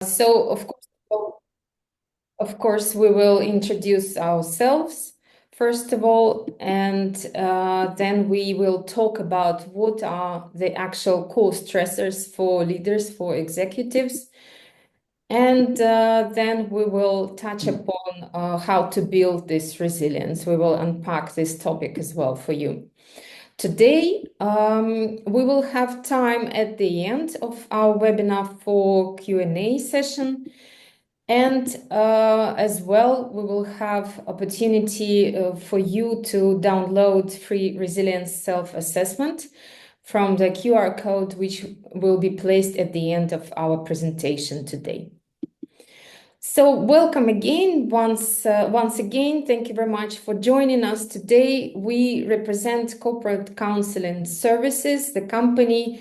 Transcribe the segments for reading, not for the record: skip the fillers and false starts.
So of course, we will introduce ourselves first of all, and then we will talk about what are the actual core stressors for leaders, for executives, and then we will touch upon how to build this resilience. We will unpack this topic as well for you. Today, we will have time at the end of our webinar for Q&A session. And as well, we will have opportunity for you to download free resilience self-assessment from the QR code, which will be placed at the end of our presentation today. So welcome again. Once again, thank you very much for joining us today. We represent Corporate Counseling Services, the company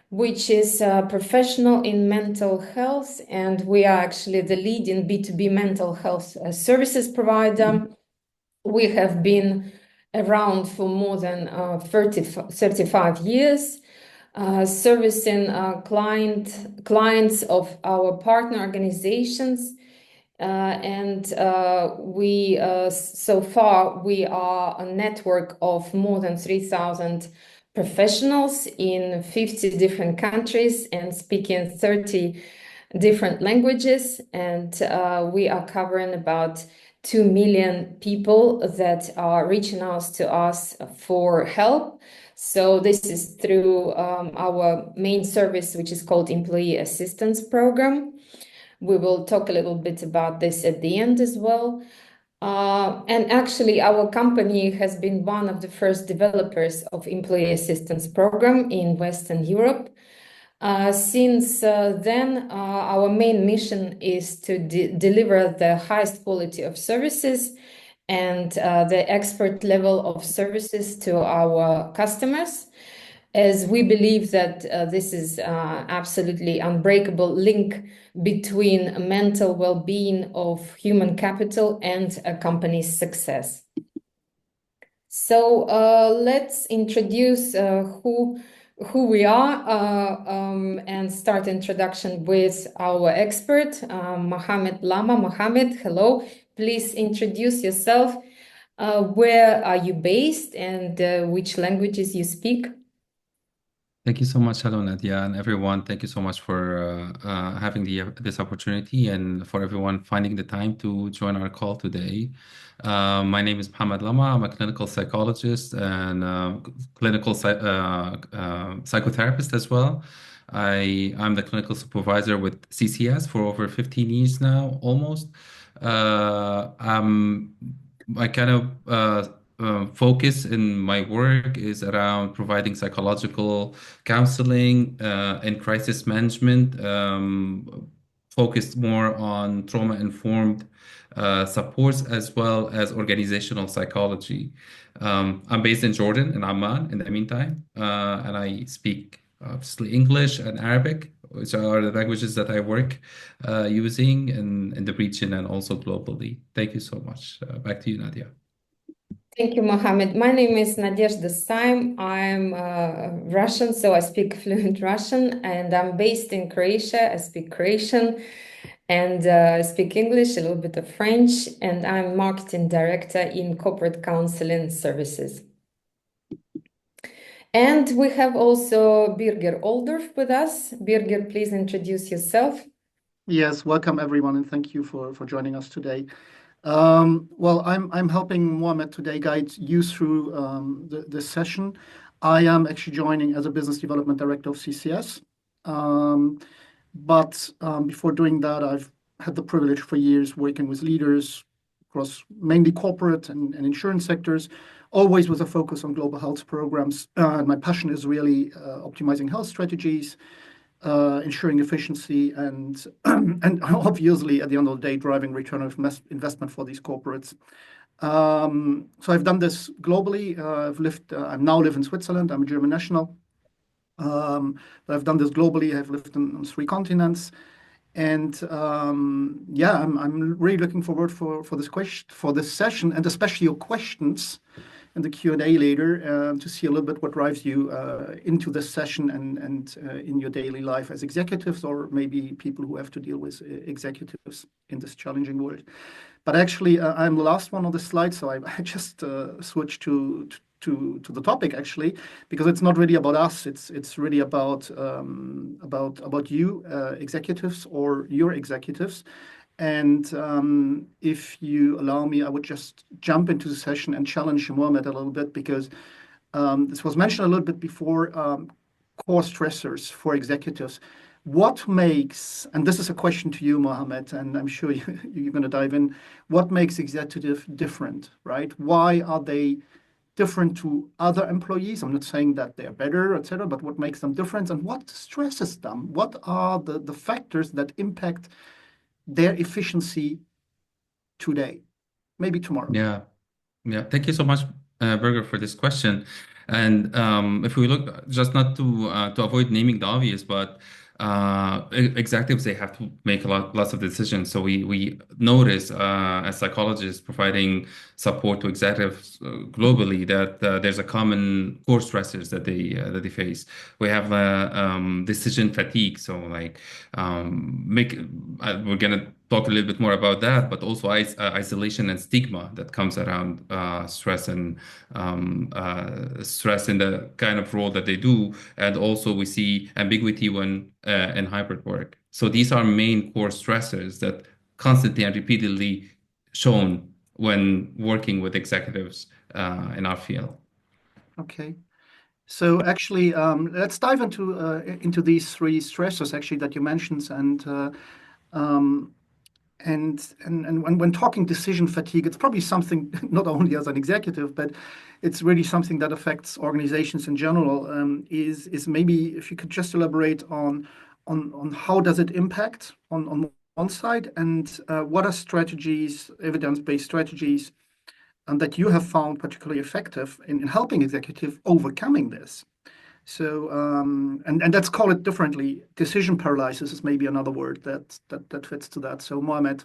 which is professional in mental health, and we are actually the leading B2B mental health services provider. We have been around for more than 35 years, servicing clients of our partner organizations. So far, we are a network of more than 3,000 professionals in 50 different countries and speaking 30 different languages. And we are covering about 2 million people that are reaching out to us for help. So this is through our main service, which is called Employee Assistance Program. We will talk a little bit about this at the end as well. And actually, our company has been one of the first developers of Employee Assistance Program in Western Europe. Since then, our main mission is to deliver the highest quality of services and the expert level of services to our customers, as we believe that this is absolutely unbreakable link between mental well-being of human capital and a company's success. So let's introduce who we are and start introduction with our expert, Mohamed Lamaa. Mohamed, hello. Please introduce yourself. Where are you based and which languages you speak? Thank you so much. Hello, Nadia, and everyone. Thank you so much for having this opportunity and for everyone finding the time to join our call today. My name is Mohamed Lamaa. I'm a clinical psychologist and clinical psychotherapist as well. I'm the clinical supervisor with CCS for over 15 years now, almost. I kind of focus in my work is around providing psychological counseling and crisis management, focused more on trauma-informed supports as well as organizational psychology. I'm based in Jordan, in Amman, in the meantime, and I speak obviously English and Arabic, which are the languages that I work using in the region and also globally. Thank you so much. Back to you, Nadia. Thank you, Mohammed. My name is Nadezhda Saim. I'm Russian, so I speak fluent Russian, and I'm based in Croatia. I speak Croatian and I speak English, a little bit of French, and I'm marketing director in corporate counseling services. And we have also Birger Oldorf with us. Birger, please introduce yourself. Yes, welcome everyone, and thank you for joining us today. Well, I'm helping Mohamed today guide you through this session. I am actually joining as a business development director of CCS. But before doing that, I've had the privilege for years working with leaders across mainly corporate and insurance sectors, always with a focus on global health programs. My passion is really optimizing health strategies, ensuring efficiency, and obviously at the end of the day, driving return of investment for these corporates. So I've done this globally. I now live in Switzerland. I'm a German national. But I've done this globally. I've lived on 3 continents. And I'm really looking forward for this session, and especially your questions. in the Q&A later to see a little bit what drives you into this session and in your daily life as executives, or maybe people who have to deal with executives in this challenging world. But actually, I'm the last one on the slide, so I just switched to the topic actually, because it's not really about us. It's really about you, executives, or your executives. And if you allow me, I would just jump into the session and challenge Mohamed a little bit, because this was mentioned a little bit before, core stressors for executives. What makes, and this is a question to you, Mohamed, and I'm sure you're going to dive in, what makes executive different, right? Why are they different to other employees? I'm not saying that they're better, etc., but what makes them different, and what stresses them? What are the factors that impact their efficiency today, maybe tomorrow? Yeah. Yeah, thank you so much, Berger, for this question. And if we look, just not to avoid naming the obvious, but executives, they have to make lots of decisions. So we notice as psychologists providing support to executives globally that there's a common core stressors that they face. We have decision fatigue. So like we're gonna talk a little bit more about that, but also isolation and stigma that comes around stress and stress in the kind of role that they do. And also we see ambiguity when in hybrid work. So these are main core stressors that constantly and repeatedly shown when working with executives in our field. Okay. So actually, let's dive into these three stressors actually that you mentioned, and when talking decision fatigue, it's probably something not only as an executive, but it's really something that affects organizations in general. Is maybe if you could just elaborate on how does it impact on one side, and what are strategies, evidence-based strategies, that you have found particularly effective in helping executive overcoming this. So, and let's call it differently. Decision paralysis is maybe another word that fits to that. So, Mohamed,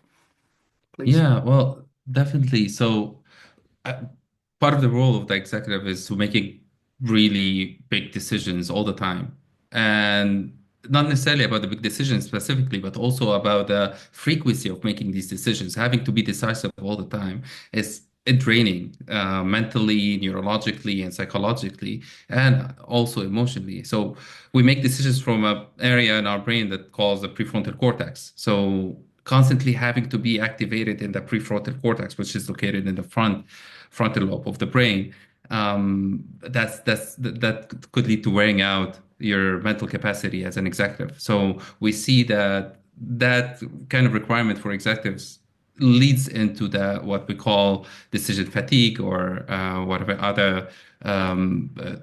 please. Yeah, well, definitely. So uh, part of the role of the executive is to making really big decisions all the time. And not necessarily about the big decisions specifically, but also about the frequency of making these decisions. Having to be decisive all the time is draining mentally, neurologically, and psychologically, and also emotionally. So we make decisions from an area in our brain that calls the prefrontal cortex. So constantly having to be activated in the prefrontal cortex, which is located in the frontal lobe of the brain. That could lead to wearing out your mental capacity as an executive. So we see that kind of requirement for executives leads into the what we call decision fatigue, or whatever other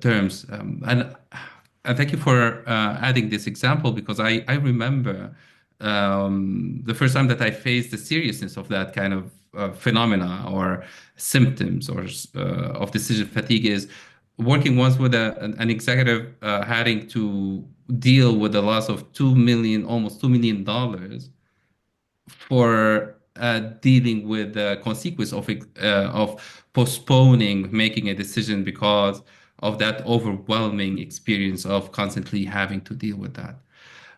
terms. And thank you for adding this example, because I remember the first time that I faced the seriousness of that kind of phenomena or symptoms or of decision fatigue is working once with an executive having to deal with the loss of almost $2 million for dealing with the consequence of postponing making a decision because of that overwhelming experience of constantly having to deal with that.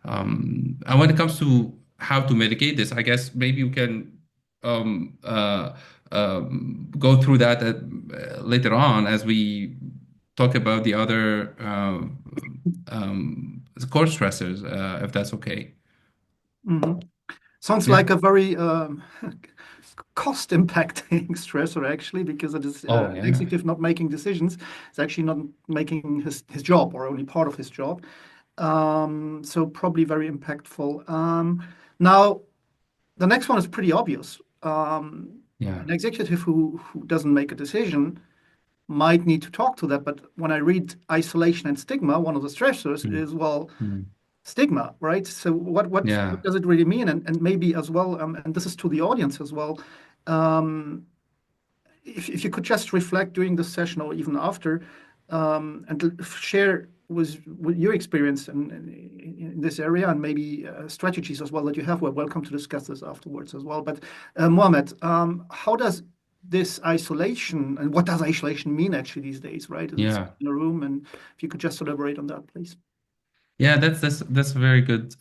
And when it comes to how to mitigate this, I guess maybe we can um, uh, go through that later on as we talk about the other core stressors, if that's okay. Mm-hmm. Sounds Yeah. like a very cost impacting stressor, actually, because it is Oh, an yeah. executive not making decisions. It's actually not making his job, or only part of his job. So probably very impactful. Now, the next one is pretty obvious. Yeah. An executive who doesn't make a decision might need to talk to that. But when I read isolation and stigma, one of the stressors Mm, is, well, mm. stigma, right? So what Yeah. does it really mean? And maybe as well, and this is to the audience as well, um, if you could just reflect during the session or even after, and share with your experience in this area, and maybe strategies as well that you have. We're welcome to discuss this afterwards as well. But Mohamed, how does this isolation, and what does isolation mean actually these days, right? It's Yeah. in a room, and if you could just elaborate on that, please. Yeah, that's a very good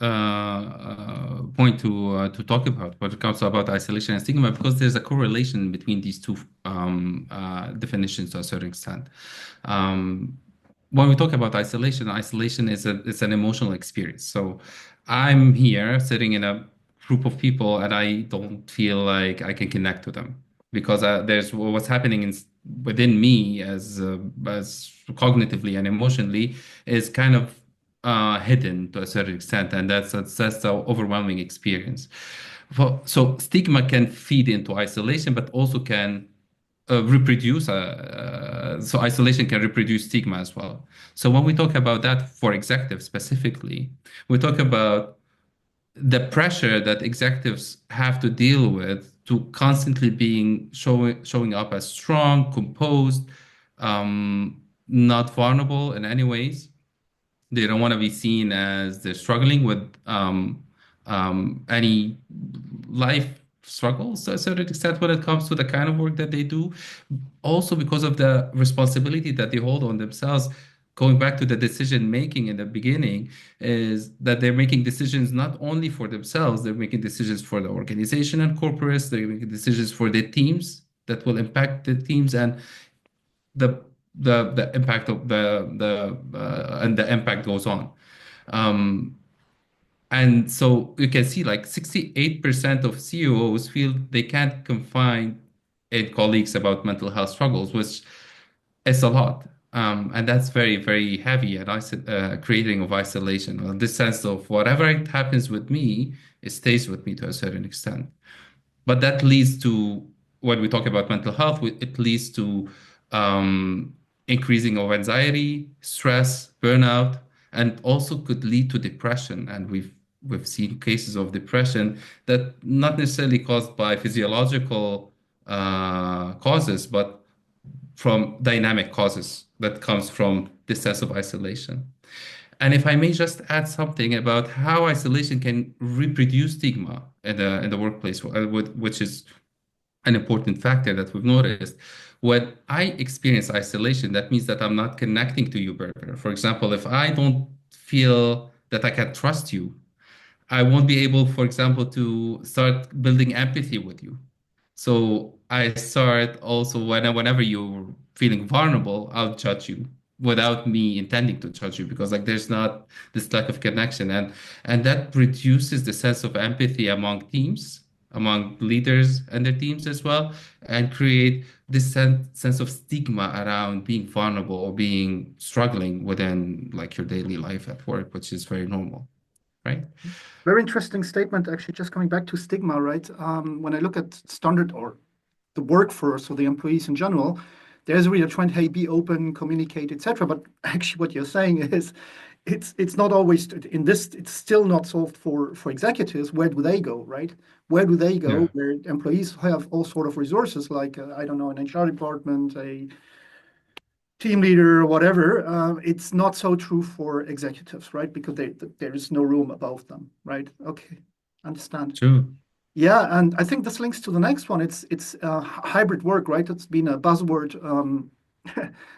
point to talk about when it comes to about isolation and stigma, because there's a correlation between these two definitions to a certain extent. Um, when we talk about isolation, isolation is it's an emotional experience. So I'm here sitting in a group of people and I don't feel like I can connect to them because there's what's happening within me as cognitively and emotionally is kind of hidden to a certain extent, and that's the overwhelming experience. So stigma can feed into isolation, but also can reproduce. So isolation can reproduce stigma as well. So when we talk about that for executives specifically, we talk about the pressure that executives have to deal with to constantly being showing up as strong, composed, not vulnerable in any ways. They don't want to be seen as they're struggling with any life struggles to a certain extent when it comes to the kind of work that they do. Also, because of the responsibility that they hold on themselves, going back to the decision making in the beginning, is that they're making decisions not only for themselves, they're making decisions for the organization and corporates, they're making decisions for their teams that will impact the teams and the the impact of the impact goes on. Um, and so you can see like 68% of CEOs feel they can't confide in colleagues about mental health struggles, which is a lot. And that's very, very heavy and creating of isolation. Well, this sense of whatever it happens with me, it stays with me to a certain extent. But that leads to, when we talk about mental health, it leads to um, increasing of anxiety, stress, burnout, and also could lead to depression. And we've seen cases of depression that not necessarily caused by physiological causes, but from dynamic causes that comes from this sense of isolation. And if I may just add something about how isolation can reproduce stigma in the workplace, which is an important factor that we've noticed. When I experience isolation, that means that I'm not connecting to you better. For example, if I don't feel that I can trust you, I won't be able, for example, to start building empathy with you. So I start also whenever you're feeling vulnerable, I'll judge you without me intending to judge you because like there's not this lack of connection and that reduces the sense of empathy among teams, among leaders and their teams as well, and create this sense of stigma around being vulnerable or being struggling within like your daily life at work, which is very normal, right? Very interesting statement, actually, just coming back to stigma, right? When I look at standard or the workforce or the employees in general, there's really a trend, hey, be open, communicate, etc. But actually what you're saying is it's not always in this, it's still not solved for executives. Where do they go, right? Where do they go Yeah, where employees have all sort of resources like, I don't know, an HR department, a team leader or whatever. It's not so true for executives, right? Because there is no room above them, right? Okay, understand. true. Yeah, and I think this links to the next one. It's hybrid work, right? It's been a buzzword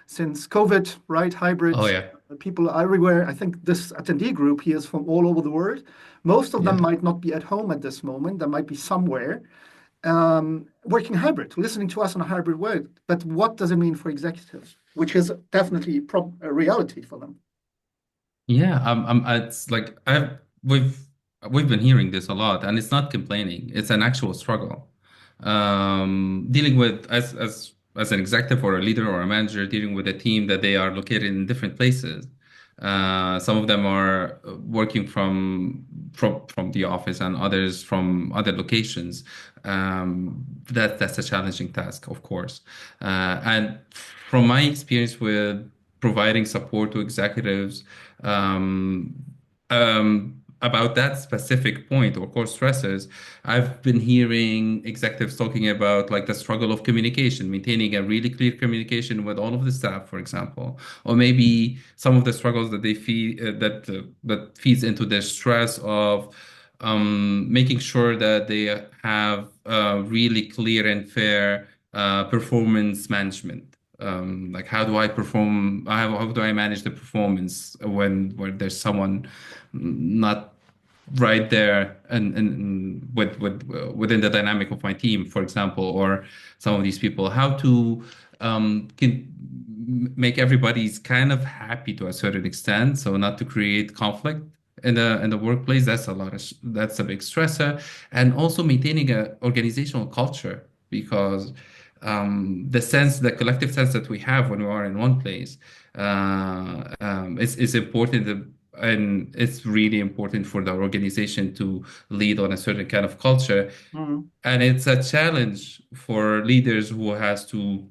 since COVID, right? Oh Hybrid, yeah, people are everywhere. I think this attendee group here is from all over the world. Most of them yeah. might not be at home at this moment. They might be somewhere working hybrid, listening to us on a hybrid way. But what does it mean for executives? Which is definitely a reality for them. Yeah, it's like we've been hearing this a lot, and it's not complaining. It's an actual struggle. Dealing with as an executive or a leader or a manager, dealing with a team that they are located in different places. Some of them are working from the office, and others from other locations. That's a challenging task, of course. And from my experience with providing support to executives um, about that specific point or core stresses, I've been hearing executives talking about like the struggle of communication, maintaining a really clear communication with all of the staff, for example, or maybe some of the struggles that they feel that feeds into the stress of making sure that they have really clear and fair performance management. Like how do I perform? How do I manage the performance when there's someone not right there and within the dynamic of my team, for example, or some of these people, how to make everybody's kind of happy to a certain extent, so not to create conflict in the workplace. That's a big stressor, and also maintaining a organizational culture because the collective sense that we have when we are in one place is important, and it's really important for the organization to lead on a certain kind of culture. Mm. And it's a challenge for leaders who has to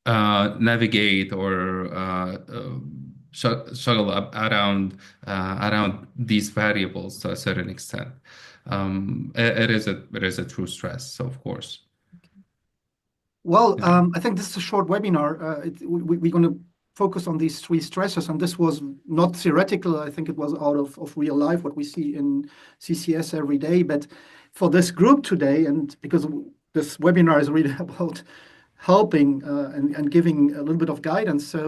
navigate or struggle around these variables to a certain extent. It is a true stress, of course. Well, Yeah. I think this is a short webinar. We're going to focus on these three stressors, and this was not theoretical. I think it was out of real life, what we see in CCS every day. But for this group today, and because this webinar is really about helping and giving a little bit of guidance, so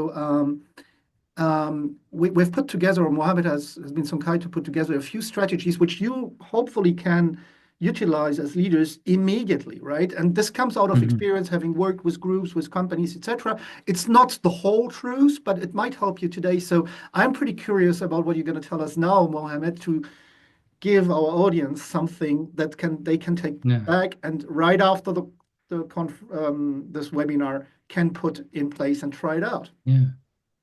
we've put together, or Mohammed has been so kind to put together a few strategies which you hopefully can utilize as leaders immediately, right? And this comes out of Mhm. experience, having worked with groups, with companies, etc. It's not the whole truth, but it might help you today. So I'm pretty curious about what you're going to tell us now, Mohammed, to give our audience something that they can take Yeah. back and right after this webinar can put in place and try it out. Yeah.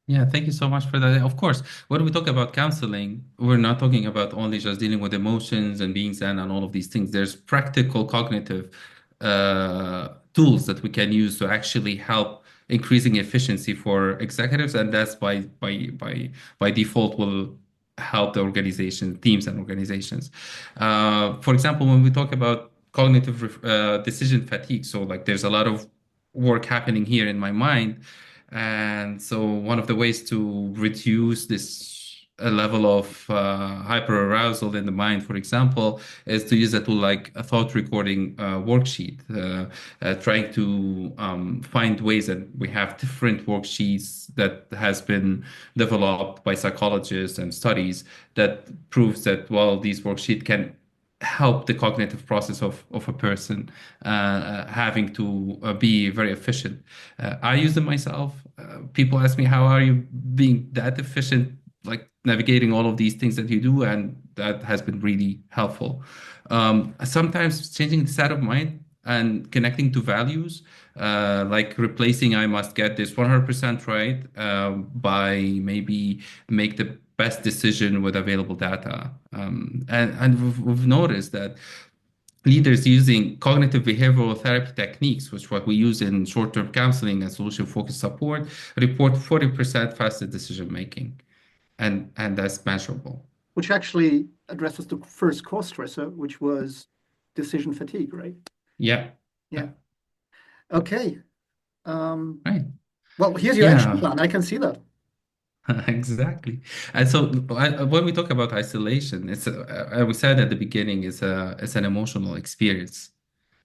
Yeah, thank you so much for that. Of course, when we talk about counseling, we're not talking about only just dealing with emotions and being zen and all of these things. There's practical cognitive tools that we can use to actually help increasing efficiency for executives, and that's by default will help the organization, teams and organizations. For example, when we talk about cognitive decision fatigue, so like there's a lot of work happening here in my mind. And so one of the ways to reduce this level of hyperarousal in the mind, for example, is to use a tool like a thought recording worksheet, trying to find ways that we have different worksheets that has been developed by psychologists and studies that proves that, well, these worksheets can help the cognitive process of a person having to be very efficient. I use them myself. People ask me, how are you being that efficient, like navigating all of these things that you do? And that has been really helpful. Sometimes changing the state of mind and connecting to values, like replacing I must get this 100% right by maybe make the best decision with available data. And we've noticed that leaders using cognitive behavioral therapy techniques, which what we use in short-term counseling and solution-focused support, report 40% faster decision making, and that's measurable. Which actually addresses the first core stressor, which was decision fatigue, right? Yeah. Yeah. Okay. Right. Well, here's your action Yeah. plan. I can see that. Exactly. And so when we talk about isolation, we said at the beginning, it's an emotional experience.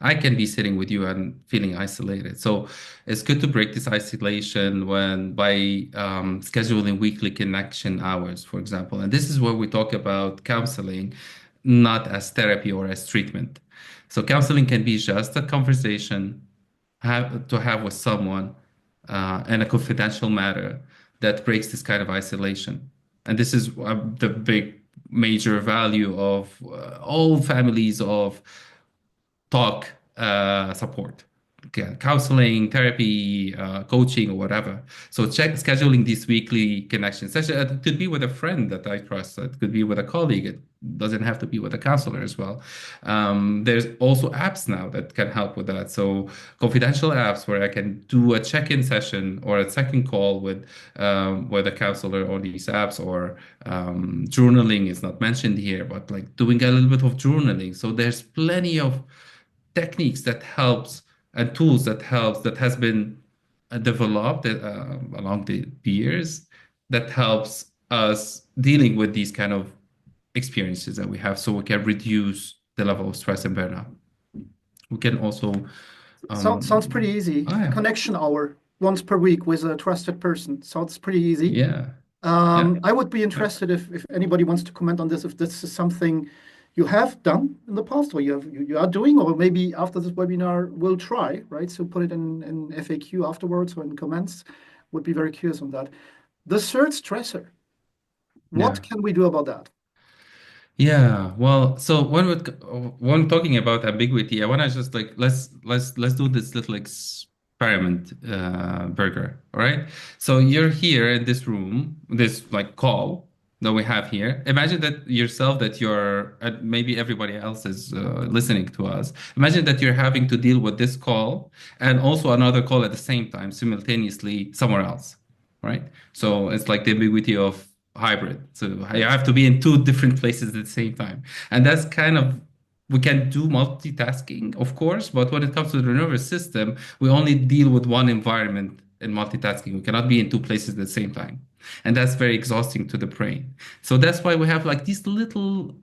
I can be sitting with you and feeling isolated. So it's good to break this isolation by scheduling weekly connection hours, for example. And this is where we talk about counseling, not as therapy or as treatment. So counseling can be just a conversation to have with someone in a confidential matter that breaks this kind of isolation. And this is the big major value of all families of talk support, okay, counseling, therapy, coaching, or whatever. So scheduling these weekly connections. It could be with a friend that I trust. It could be with a colleague. It doesn't have to be with a counselor as well. There's also apps now that can help with that. So confidential apps where I can do a check-in session or a second call with a counselor on these apps, or journaling is not mentioned here, but like doing a little bit of journaling. So there's plenty of techniques that helps and tools that has been developed along the years that helps us dealing with these kind of experiences that we have, so we can reduce the level of stress and burnout. We can also Sounds pretty easy. Oh, yeah. Connection hour once per week with a trusted person. Sounds pretty easy. Yeah. Yeah. I would be interested if anybody wants to comment on this, if this is something you have done in the past or you are doing, or maybe after this webinar will try, right? So put it in FAQ afterwards or in comments. Would be very curious on that. The third stressor, what Yeah. can we do about that? Yeah, well, so when talking about ambiguity, I want to just like let's do this little experiment, Burger. All right. So you're here in this room, this like call that we have here. Imagine that yourself, that you're, maybe everybody else is listening to us. Imagine that you're having to deal with this call and also another call at the same time, simultaneously somewhere else, right? So it's like the ambiguity of hybrid. So you have to be in two different places at the same time. And that's kind of, we can do multitasking, of course, but when it comes to the nervous system, we only deal with one environment in multitasking. We cannot be in two places at the same time. And that's very exhausting to the brain. So that's why we have like these little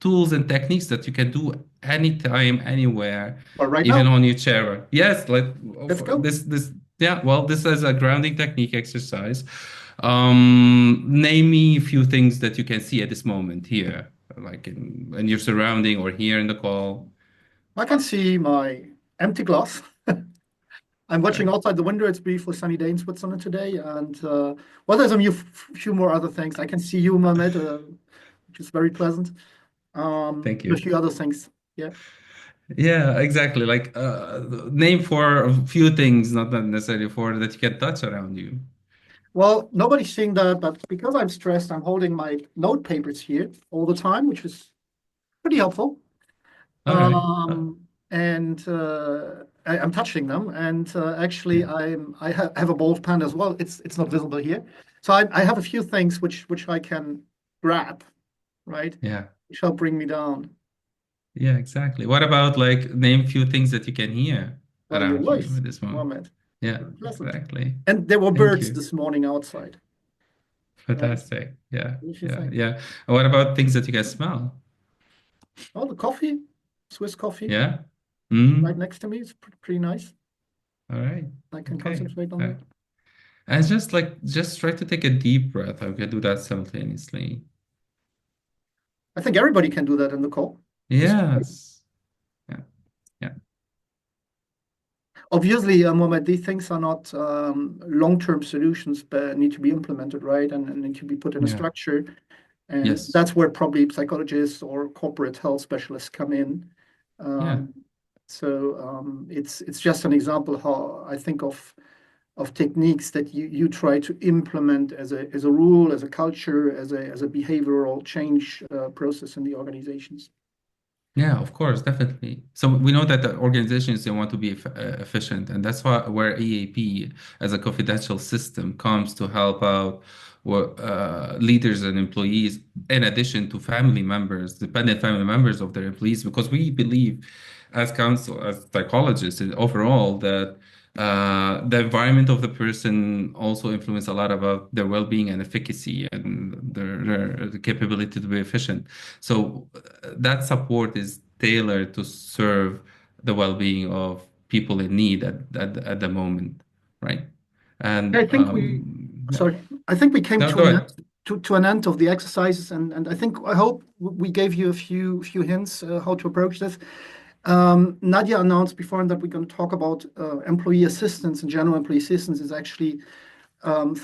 tools and techniques that you can do anytime, anywhere, Or right even now, on your chair. Yes, like let's go. yeah, well, this is a grounding technique exercise. Name me a few things that you can see at this moment here, like in your surrounding or here in the call. I can see my empty glass. I'm watching Right. outside the window. It's a beautiful sunny day in Switzerland today. And well, there's few more other things. I can see you, Mohamed, which is very pleasant. Thank A you. few other things. Yeah. Yeah, exactly. Like name for a few things, not necessarily for that you can touch around you. Well, nobody's seeing that, but because I'm stressed, I'm holding my note papers here all the time, which is pretty helpful. All right. And I'm touching them, and actually, Yeah. have a bald pen as well. It's not visible here, so I have a few things which I can grab, right? Yeah. Which help bring me down. Yeah, exactly. What about like name a few things that you can hear Well, your around you voice, at this moment? Mohammed, Yeah, very pleasant. exactly. And there were Thank birds you. this morning outside, right? Fantastic. Yeah, What do you yeah, think? yeah. And what about things that you can smell? Oh, the coffee, Swiss coffee, Yeah. right Mm. next to me. It's pretty nice. All right. I can Okay. concentrate on Uh, that. and just try to take a deep breath. I can do that simultaneously. I think everybody can do that in the call. Just Yes. Yeah. Yeah. obviously, Mohammed, these things are not long-term solutions, but need to be implemented, right? And need to be put in a Yeah. structure. And Yes. that's where probably psychologists or corporate health specialists come in. Yeah. Um, it's just an example how I think of techniques that you try to implement as a rule, as a culture, as a behavioral change process in the organizations. Yeah, of course, definitely. So we know that the organizations, they want to be efficient, and that's why where EAP as a confidential system comes to help out leaders and employees, in addition to family members, dependent family members of their employees, because we believe, as counsel, as psychologists, overall, that the environment of the person also influence a lot about their well-being and efficacy and their capability to be efficient. So that support is tailored to serve the well-being of people in need at the moment, right? I And think yeah. sorry, I think we came No, to go ahead. an end of the exercises, and I hope we gave you a few hints how to approach this. Nadia announced before that we're going to talk about employee assistance, and general employee assistance is actually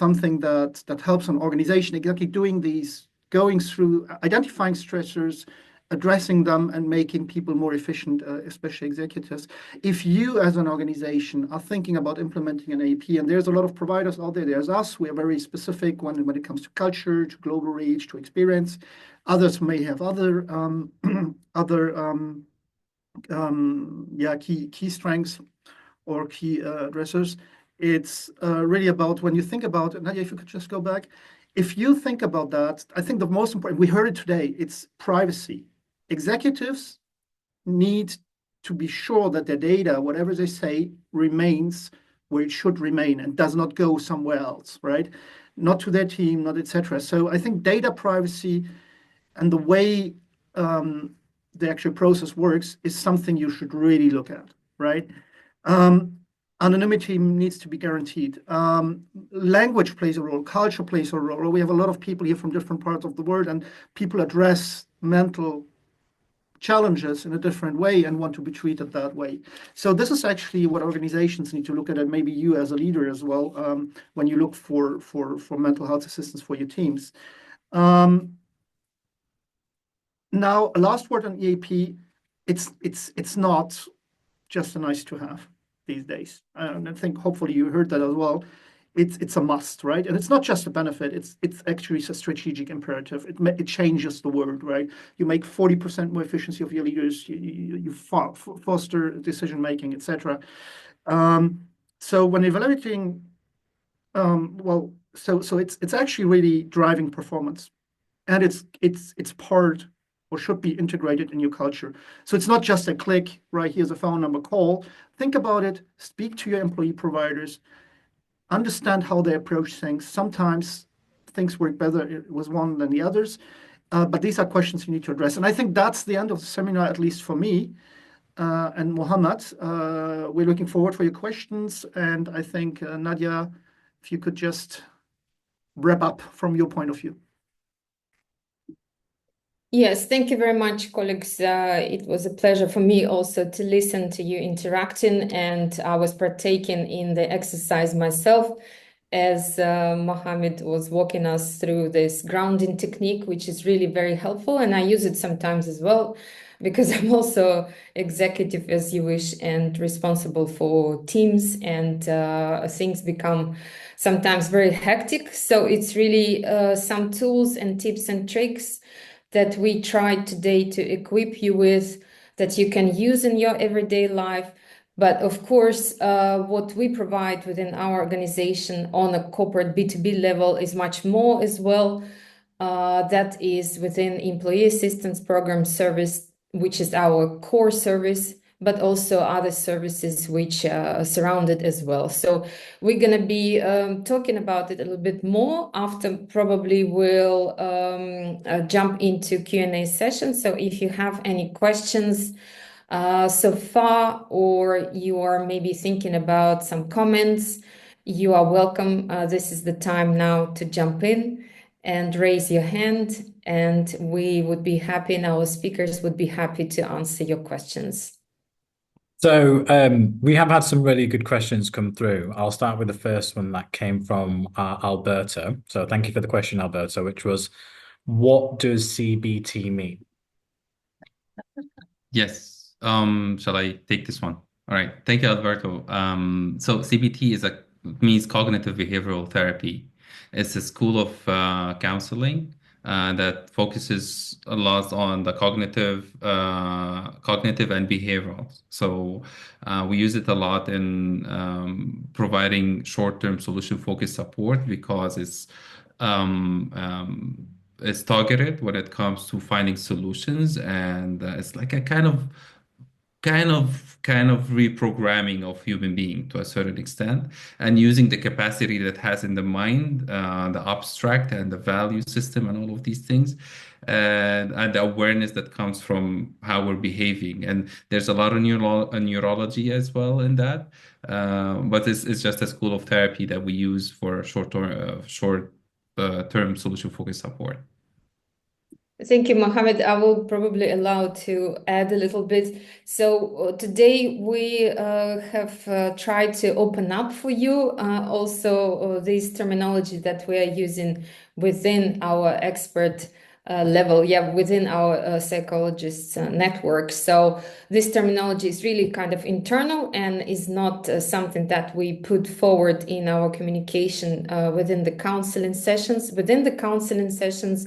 something that helps an organization exactly doing these, going through identifying stressors, addressing them, and making people more efficient, especially executives. If you as an organization are thinking about implementing an AP, and there's a lot of providers out there, there's us, we are very specific when it comes to culture, to global reach, to experience. Others may have other other key strengths or key addressers. It's really about when you think about, Nadia, if you could just go back, if you think about that, I think the most important, we heard it today, it's privacy. Executives need to be sure that their data, whatever they say, remains where it should remain and does not go somewhere else, right? Not to their team, not etc. So I think data privacy and the way the actual process works is something you should really look at, right? Anonymity needs to be guaranteed. Language plays a role, culture plays a role. We have a lot of people here from different parts of the world, and people address mental challenges in a different way and want to be treated that way. So this is actually what organizations need to look at, and maybe you as a leader as well, when you look for mental health assistance for your teams. Now, a last word on EAP. It's not just a nice to have these days. And I think hopefully you heard that as well. It's a must, right? And it's not just a benefit. It's actually a strategic imperative. It changes the world, right? You make 40% more efficiency of your leaders. You foster decision making, etc. So when evaluating, so it's actually really driving performance, and it's part or should be integrated in your culture. So it's not just a click, right? Here's a phone number, call. Think about it. Speak to your employee providers. Understand how they approach things. Sometimes things work better with one than the others, but these are questions you need to address. And I think that's the end of the seminar, at least for me. And Mohammed, we're looking forward for your questions. And I think, Nadia, if you could just wrap up from your point of view. Yes, thank you very much, colleagues. It was a pleasure for me also to listen to you interacting, and I was partaking in the exercise myself as Mohammed was walking us through this grounding technique, which is really very helpful. And I use it sometimes as well, because I'm also executive, as you wish, and responsible for teams, and things become sometimes very hectic. So it's really some tools and tips and tricks that we tried today to equip you with, that you can use in your everyday life. But of course, what we provide within our organization on a corporate B2B level is much more as well. That is within employee assistance program service, which is our core service, but also other services which are surrounded as well. So we're going to be talking about it a little bit more after. Probably we'll jump into Q&A session. So if you have any questions so far, or you are maybe thinking about some comments, you are welcome. This is the time now to jump in and raise your hand, and we would be happy, and our speakers would be happy to answer your questions. So we have had some really good questions come through. I'll start with the first one that came from Alberta. So thank you for the question, Alberta, which was, what does CBT mean? Yes. Shall I take this one? All right. Thank you, Alberto. So CBT means cognitive behavioral therapy. It's a school of counseling that focuses a lot on the cognitive and behavioral. So we use it a lot in providing short-term solution-focused support, because it's targeted when it comes to finding solutions, and it's like a kind of reprogramming of human being to a certain extent, and using the capacity that has in the mind, the abstract and the value system and all of these things, and the awareness that comes from how we're behaving. And there's a lot of neurology as well in that, but it's just a school of therapy that we use for short-term solution-focused support. Thank you, Mohammed. I will probably allow to add a little bit. So today we have tried to open up for you also this terminology that we are using within our expert level, within our psychologists network. So this terminology is really kind of internal and is not something that we put forward in our communication within the counseling sessions. Within the counseling sessions,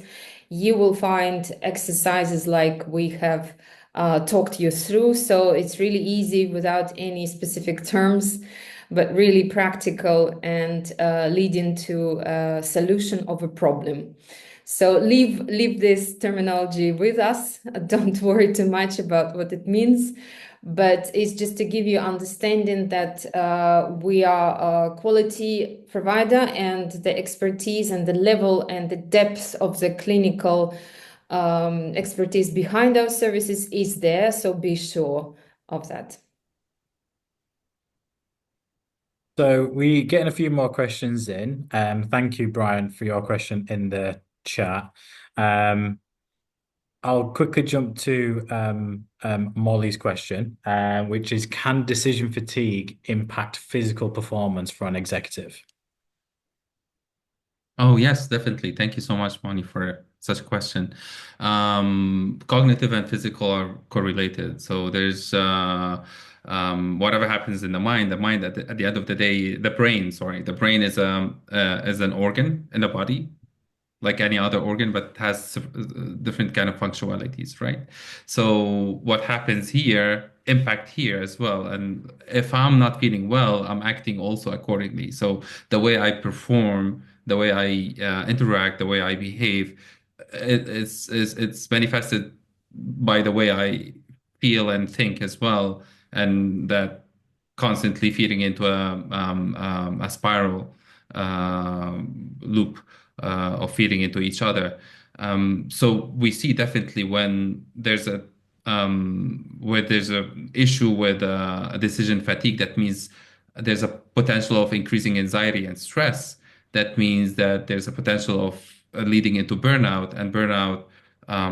you will find exercises like we have talked you through. So it's really easy without any specific terms, but really practical and leading to a solution of a problem. So leave this terminology with us. Don't worry too much about what it means, but it's just to give you understanding that we are a quality provider, and the expertise and the level and the depth of the clinical expertise behind our services is there. So be sure of that. So we getting a few more questions in. Thank you, Brian, for your question in the chat. Um, I'll quickly jump to Molly's question, which is, can decision fatigue impact physical performance for an executive? Oh, yes, definitely. Thank you so much, Moni, for such a question. Cognitive and physical are correlated. So there's whatever happens in the mind at the end of the day, the brain is an organ in the body, like any other organ, but has different kind of functionalities, right? So what happens here impact here as well. And if I'm not feeling well, I'm acting also accordingly. So the way I perform, the way I interact, the way I behave, it's manifested by the way I feel and think as well, and that constantly feeding into a spiral loop of feeding into each other. So we see definitely when there's a where there's a issue with decision fatigue, that means there's a potential of increasing anxiety and stress. That means that there's a potential of leading into burnout, and burnout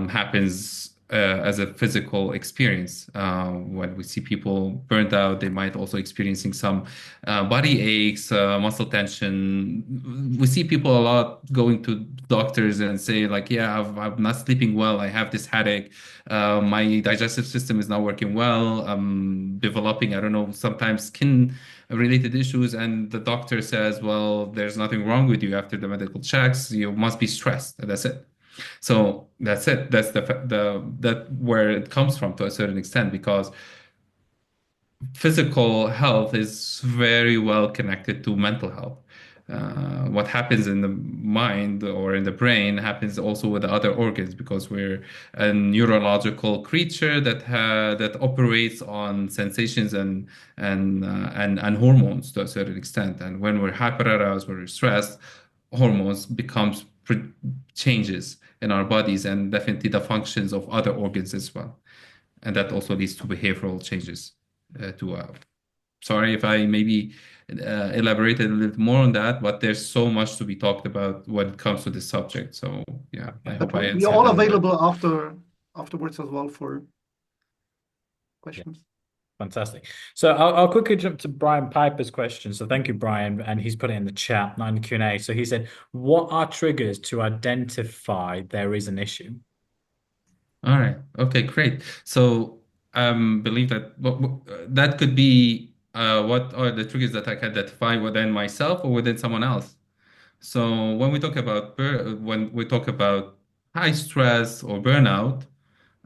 happens as a physical experience. When we see people burnt out, they might also experiencing some body aches, muscle tension. We see people a lot going to doctors and say like, yeah, I'm not sleeping well. I have this headache. My digestive system is not working well. I'm developing, I don't know, sometimes skin related issues. And the doctor says, well, there's nothing wrong with you after the medical checks. You must be stressed. And that's it. So that's it. That's that where it comes from to a certain extent, because physical health is very well connected to mental health. What happens in the mind or in the brain happens also with the other organs, because we're a neurological creature that operates on sensations and hormones to a certain extent. And when we're hyperaroused, when we're stressed, hormones becomes changes in our bodies, and definitely the functions of other organs as well. And that also leads to behavioral changes to sorry if I maybe elaborated a little more on that, but there's so much to be talked about when it comes to this subject. So yeah, I hope I We're answered all a little bit. available afterwards as well for questions. Fantastic. So I'll quickly jump to Brian Piper's question. So thank you, Brian. And he's put it in the chat, not in the Q&A. So he said, what are triggers to identify there is an issue? All right. Okay, great. So believe that that could be what are the triggers that I can identify within myself or within someone else. So when we talk about high stress or burnout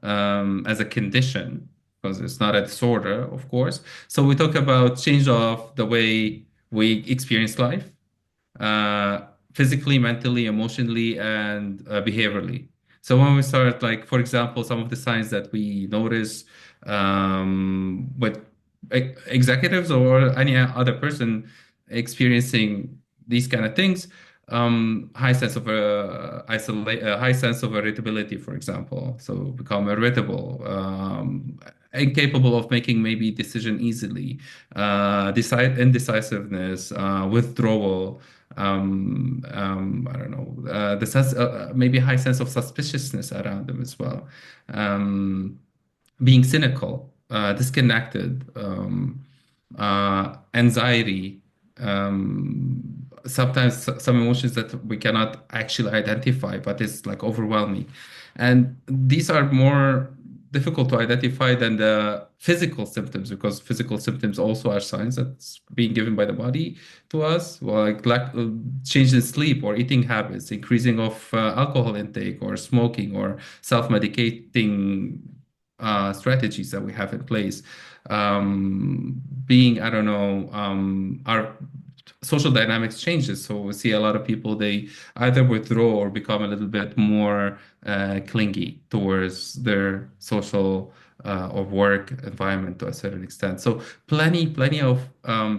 as a condition, because it's not a disorder, of course. So we talk about change of the way we experience life, uh, physically, mentally, emotionally, and behaviorally. So when we start, like, for example, some of the signs that we notice with executives or any other person experiencing these kind of things, high sense of irritability, for example. So become irritable, incapable of making maybe decision easily, indecisiveness, withdrawal, I don't know, the sense, maybe high sense of suspiciousness around them as well, being cynical, disconnected, anxiety, sometimes some emotions that we cannot actually identify, but it's like overwhelming. And these are more difficult to identify than the physical symptoms, because physical symptoms also are signs that's being given by the body to us, like change in sleep or eating habits, increasing of alcohol intake or smoking or self-medicating strategies that we have in place. Being, I don't know, our social dynamics changes. So we see a lot of people, they either withdraw or become a little bit more clingy towards their social or work environment to a certain extent. So plenty of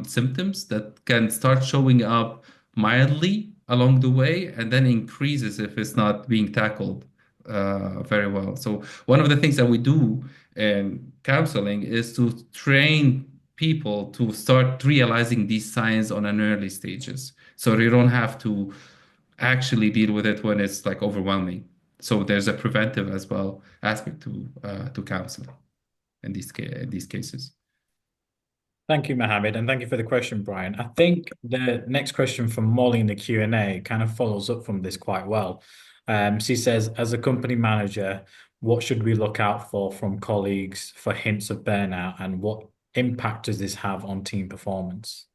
symptoms that can start showing up mildly along the way and then increases if it's not being tackled very well. So one of the things that we do in counseling is to train people to start realizing these signs on an early stages, so they don't have to actually deal with it when it's like overwhelming. So there's a preventive as well aspect to counseling in these cases. Thank you, Mohammed, and thank you for the question, Brian. I think the next question from Molly in the Q&A kind of follows up from this quite well. She says, as a company manager, what should we look out for from colleagues for hints of burnout, and what impact does this have on team performance?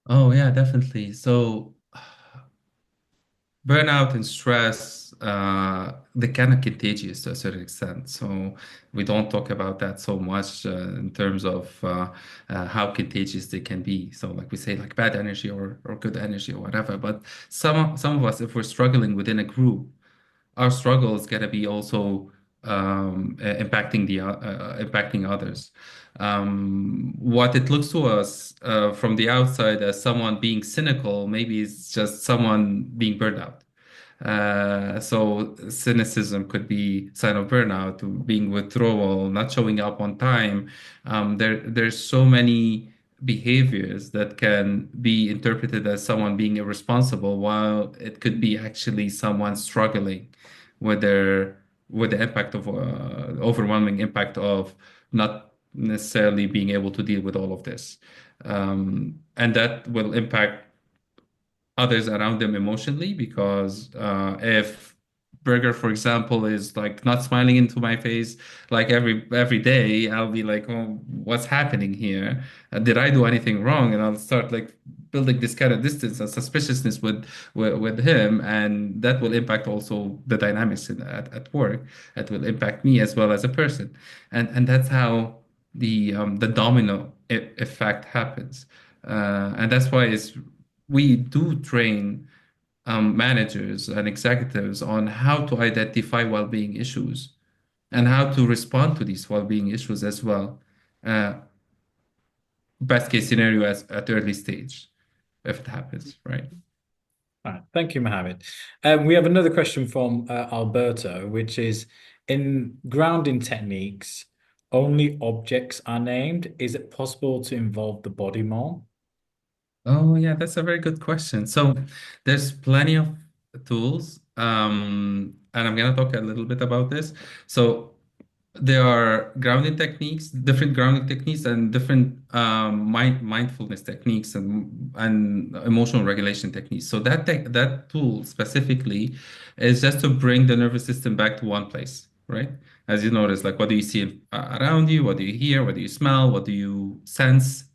Oh yeah, definitely. So burnout and stress, they're kind of contagious to a certain extent. So we don't talk about that so much in terms of how contagious they can be. So like we say, like bad energy or good energy or whatever. But some of us, if we're struggling within a group, our struggle is gonna be also impacting others. What it looks to us from the outside as someone being cynical, maybe it's just someone being burned out. So cynicism could be sign of burnout, being withdrawal, not showing up on time. There's so many behaviors that can be interpreted as someone being irresponsible, while it could be actually someone struggling with the impact of overwhelming impact of not necessarily being able to deal with all of this. And that will impact others around them emotionally, because if Burger, for example, is like not smiling into my face like every day, I'll be like, oh, what's happening here? Did I do anything wrong? And I'll start like building this kind of distance and suspiciousness with him, and that will impact also the dynamics at work. That will impact me as well as a person, and that's how the domino effect happens. And that's why we do train managers and executives on how to identify well-being issues and how to respond to these well-being issues as well. Uh, Best case scenario at early stage, if it happens, right? All right. Thank you, Mohammed. We have another question from Alberto, which is, in grounding techniques, only objects are named. Is it possible to involve the body more? Oh, yeah, that's a very good question. So there's plenty of tools, and I'm gonna talk a little bit about this. So there are different grounding techniques, and different mindfulness techniques, and emotional regulation techniques. So that tool specifically is just to bring the nervous system back to one place, right? As you notice, like what do you see around you? What do you hear? What do you smell? What do you sense?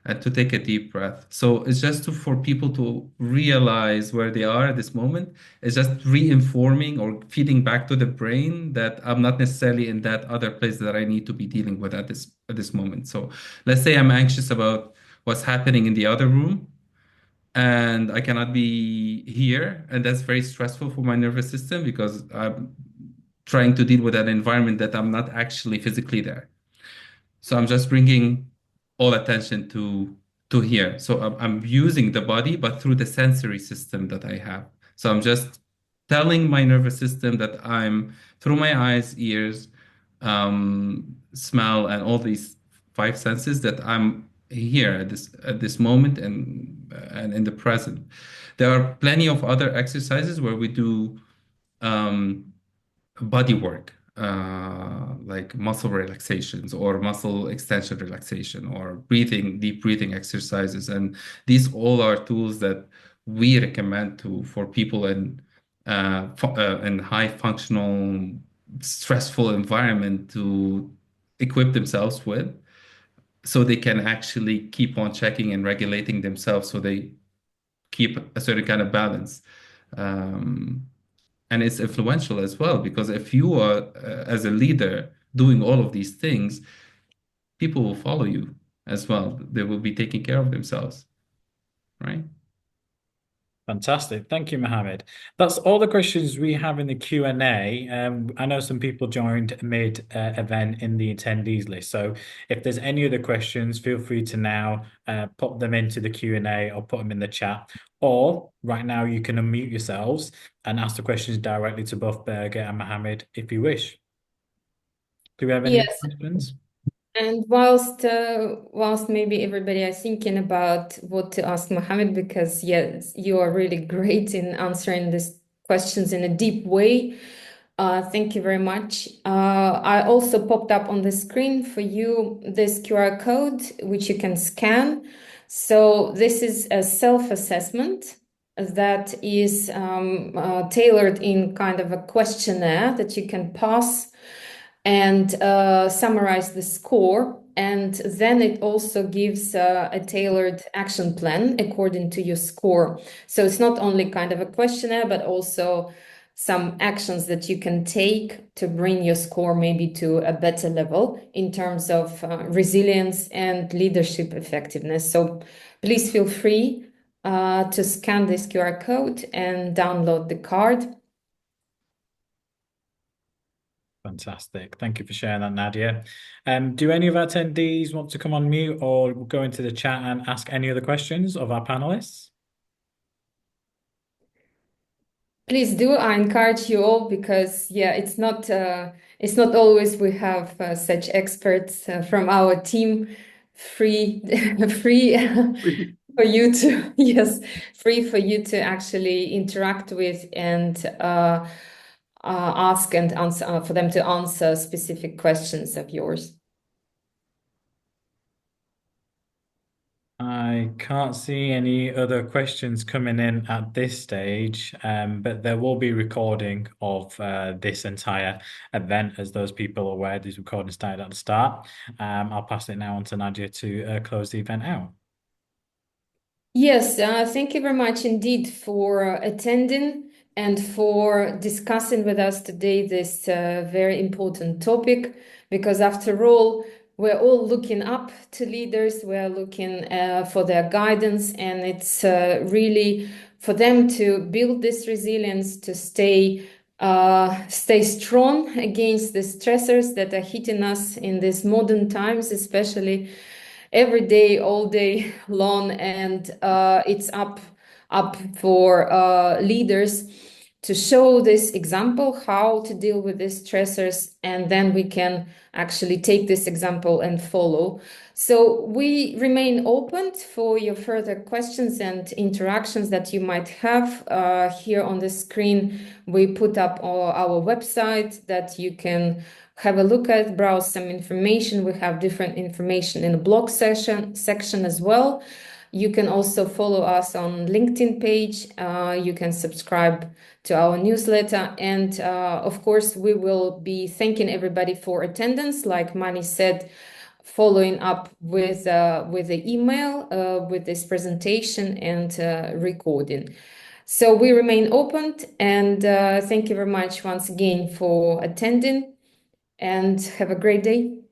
And to take a deep breath. So it's just for people to realize where they are at this moment. It's just reinforming or feeding back to the brain that I'm not necessarily in that other place that I need to be dealing with at this moment. So let's say I'm anxious about what's happening in the other room, and I cannot be here, and that's very stressful for my nervous system because I'm trying to deal with an environment that I'm not actually physically there. So I'm just bringing all attention to here. So I'm using the body, but through the sensory system that I have. So I'm just telling my nervous system that I'm through my eyes, ears, smell, and all these five senses, that I'm here at this moment, and in the present. There are plenty of other exercises where we do body work, like muscle relaxations or muscle extension relaxation or deep breathing exercises. And these all are tools that we recommend for people in high functional, stressful environment to equip themselves with, so they can actually keep on checking and regulating themselves, so they keep a certain kind of balance. Um, and it's influential as well, because if you are as a leader doing all of these things, people will follow you as well. They will be taking care of themselves, right? Fantastic. Thank you, Mohammed. That's all the questions we have in the Q&A. I know some people joined mid-event in the attendees list. So if there's any other questions, feel free to now pop them into the Q&A or put them in the chat. Or right now you can unmute yourselves and ask the questions directly to both Birger and Mohammed if you wish. Do we have any Yes. questions? And whilst maybe everybody are thinking about what to ask Mohammed, because yes, you are really great in answering these questions in a deep way. Thank you very much. I also popped up on the screen for you this QR code, which you can scan. So this is a self-assessment that is tailored in kind of a questionnaire that you can pass and summarize the score. And then it also gives a tailored action plan according to your score. So it's not only kind of a questionnaire, but also some actions that you can take to bring your score maybe to a better level in terms of resilience and leadership effectiveness. So please feel free to scan this QR code and download the card. Fantastic. Thank you for sharing that, Nadia. Do any of our attendees want to come on mute or go into the chat and ask any other questions of our panelists? Please do. I encourage you all because yeah, it's not always we have such experts from our team free for you to yes, free for you to actually interact with and ask and answer for them to answer specific questions of yours. I can't see any other questions coming in at this stage, but there will be recording of this entire event as those people are aware these recordings started at the start. I'll pass it now on to Nadia to close the event out. Yes, thank you very much indeed for attending and for discussing with us today this very important topic, because after all, we're all looking up to leaders, we're looking for their guidance, and it's really for them to build this resilience, to stay strong against the stressors that are hitting us in these modern times, especially every day, all day long, and it's up for leaders to show this example how to deal with these stressors, and then we can actually take this example and follow. So we remain open for your further questions and interactions that you might have. Here on the screen, we put up our website that you can have a look at, browse some information. We have different information in the blog section as well. You can also follow us on LinkedIn page. You can subscribe to our newsletter. And of course, we will be thanking everybody for attendance. Like Mani said, following up with the email with this presentation and recording. So we remain open, and thank you very much once again for attending, and have a great day.